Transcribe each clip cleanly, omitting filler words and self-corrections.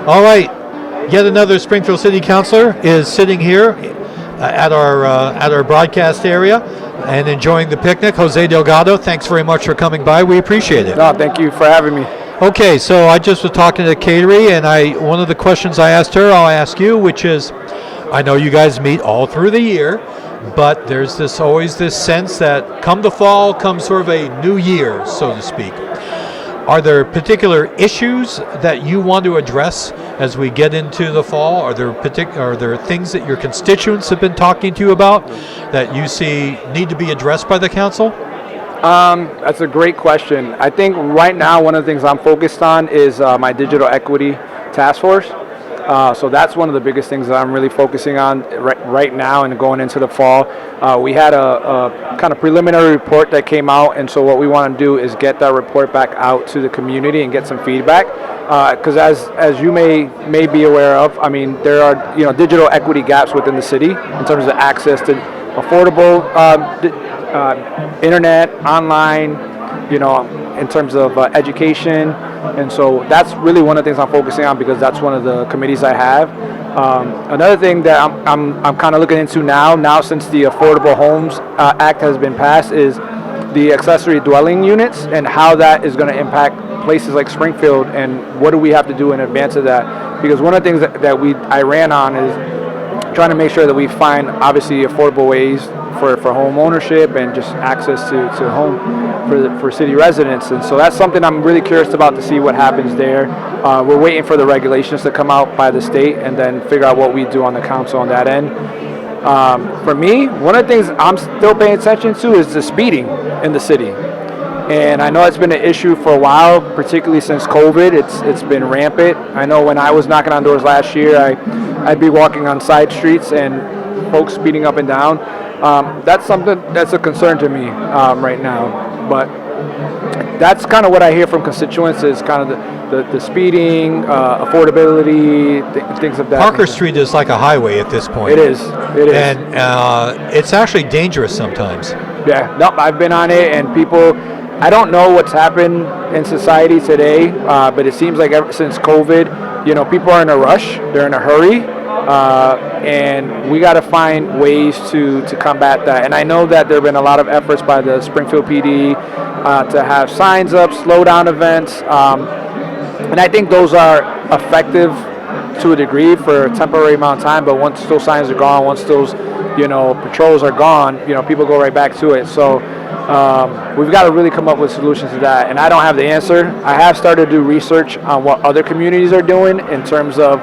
All right, yet another Springfield City Councilor is sitting here at our broadcast area and enjoying the picnic. Jose Delgado, thanks very much for coming by. We appreciate it. No, thank you for having me. Okay, so I just was talking to Kateri, and one of the questions I asked her, I'll ask you, which is, I know you guys meet all through the year, but there's always this sense that come the fall comes sort of a new year, so to speak. Are there particular issues that you want to address as we get into the fall? Are there things that your constituents have been talking to you about that you see need to be addressed by the council? That's a great question. I think right now one of the things I'm focused on is my Digital Equity Taskforce. So that's one of the biggest things that I'm really focusing on right now and going into the fall. We had a kind of preliminary report that came out, and so what we want to do is get that report back out to the community and get some feedback. Because as you may be aware of, I mean, there are digital equity gaps within the city in terms of access to affordable internet, online, in terms of education. And so that's really one of the things I'm focusing on because that's one of the committees I have. Another thing that I'm kind of looking into now since the Affordable Homes Act has been passed is the accessory dwelling units and how that is going to impact places like Springfield and what do we have to do in advance of that. Because one of the things that I ran on is trying to make sure that we find obviously affordable ways for home ownership and just access to home for city residents. And so that's something I'm really curious about to see what happens there. We're waiting for the regulations to come out by the state and then figure out what we do on the council on that end. For me, one of the things I'm still paying attention to is the speeding in the city. And I know it's been an issue for a while, particularly since COVID. It's been rampant. I know when I was knocking on doors last year, I'd be walking on side streets and folks speeding up and down. That's something that's a concern to me right now. But that's kind of what I hear from constituents is kind of the speeding, affordability, things of that Parker nature. Street is like a highway at this point. It is. And it's actually dangerous sometimes. Yeah, no, I've been on it, and I don't know what's happened in society today, but it seems like ever since COVID, people are in a rush, they're in a hurry, and we got to find ways to combat that. And I know that there have been a lot of efforts by the Springfield PD to have signs up, slow down events, and I think those are effective to a degree for a temporary amount of time, but once those signs are gone, once those patrols are gone, people go right back to it. So we've got to really come up with solutions to that, and I don't have the answer. I have started to do research on what other communities are doing in terms of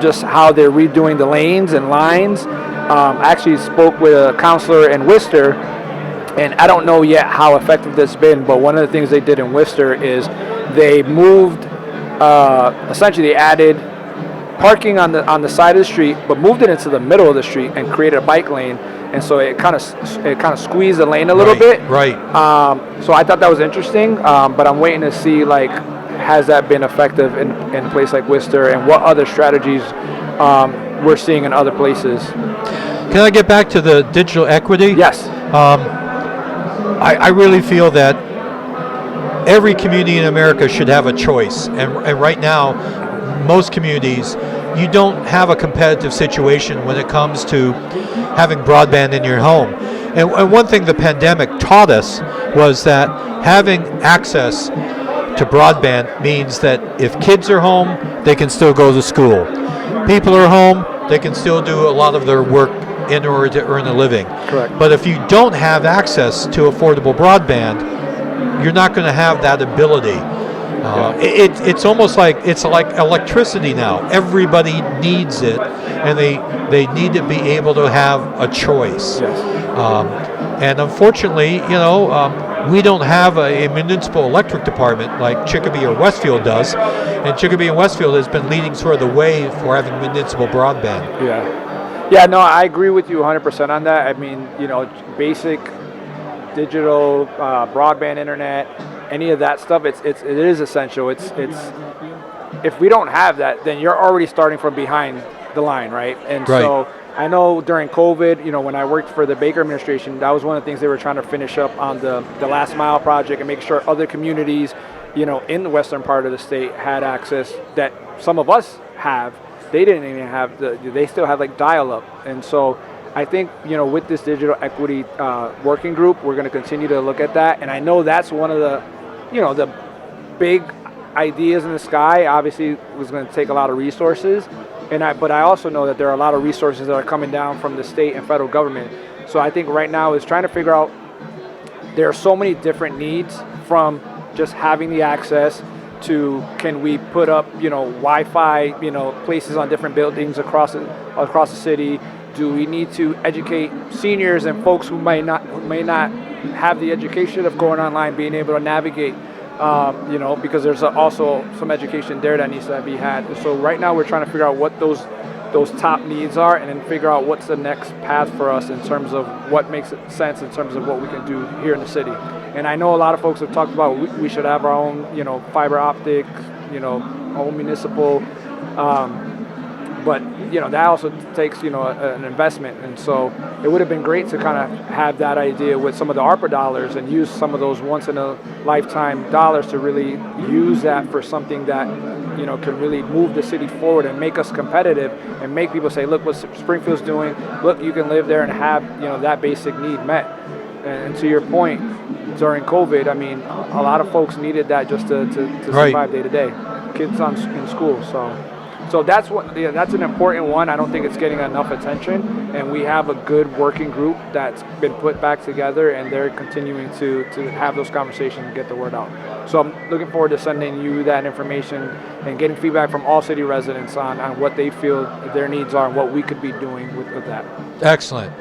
just how they're redoing the lanes and lines. I actually spoke with a counselor in Worcester, and I don't know yet how effective this has been, but one of the things they did in Worcester is they moved, essentially they added parking on the side of the street, but moved it into the middle of the street and created a bike lane. And so it kind of squeezed the lane a little bit. Right. So I thought that was interesting, but I'm waiting to see has that been effective in a place like Worcester, and what other strategies we're seeing in other places. Can I get back to the digital equity? Yes. I really feel that every community in America should have a choice, and right now, most communities, you don't have a competitive situation when it comes to having broadband in your home. And one thing the pandemic taught us was that having access to broadband means that if kids are home, they can still go to school. People are home, they can still do a lot of their work in order to earn a living. Correct. But if you don't have access to affordable broadband, you're not going to have that ability. It's almost like electricity now. Everybody needs it, and they need to be able to have a choice. Yes. And unfortunately, we don't have a municipal electric department like Chicopee or Westfield does, and Chicopee and Westfield has been leading sort of the way for having municipal broadband. Yeah, no, I agree with you 100% on that. I mean, basic digital broadband internet, any of that stuff, it is essential. It's if we don't have that, then you're already starting from behind the line, right? And right. So I know during COVID, when I worked for the Baker administration, that was one of the things they were trying to finish up on the last mile project and make sure other communities, in the western part of the state had access that some of us have, they didn't even have they still have like dial-up. And so I think, with this digital equity working group, we're going to continue to look at that. And I know that's one of the, the big ideas in the sky. Obviously, it was going to take a lot of resources. But I also know that there are a lot of resources that are coming down from the state and federal government. So I think right now is trying to figure out, there are so many different needs, from just having the access to, can we put up, Wi-Fi, places on different buildings across the city? Do we need to educate seniors and folks who may not have the education of going online, being able to navigate? Because there's also some education there that needs to be had. So right now we're trying to figure out what those top needs are, and then figure out what's the next path for us in terms of what makes sense in terms of what we can do here in the city. And I know a lot of folks have talked about we should have our own, fiber optic, own municipal. But that also takes an investment, and so it would have been great to kind of have that idea with some of the ARPA dollars and use some of those once in a lifetime dollars to really use that for something that can really move the city forward and make us competitive and make people say, look what Springfield's doing. Look, you can live there and have that basic need met. And to your point, during COVID, I mean, a lot of folks needed that just to survive day to day. Kids in school, so that's that's an important one. I don't think it's getting enough attention, and we have a good working group that's been put back together, and they're continuing to have those conversations and get the word out. So I'm looking forward to sending you that information and getting feedback from all city residents on what they feel their needs are and what we could be doing with that. Excellent.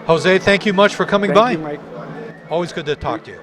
Jose, thank you much for coming by. Thank you, Mike. Always good to talk to you.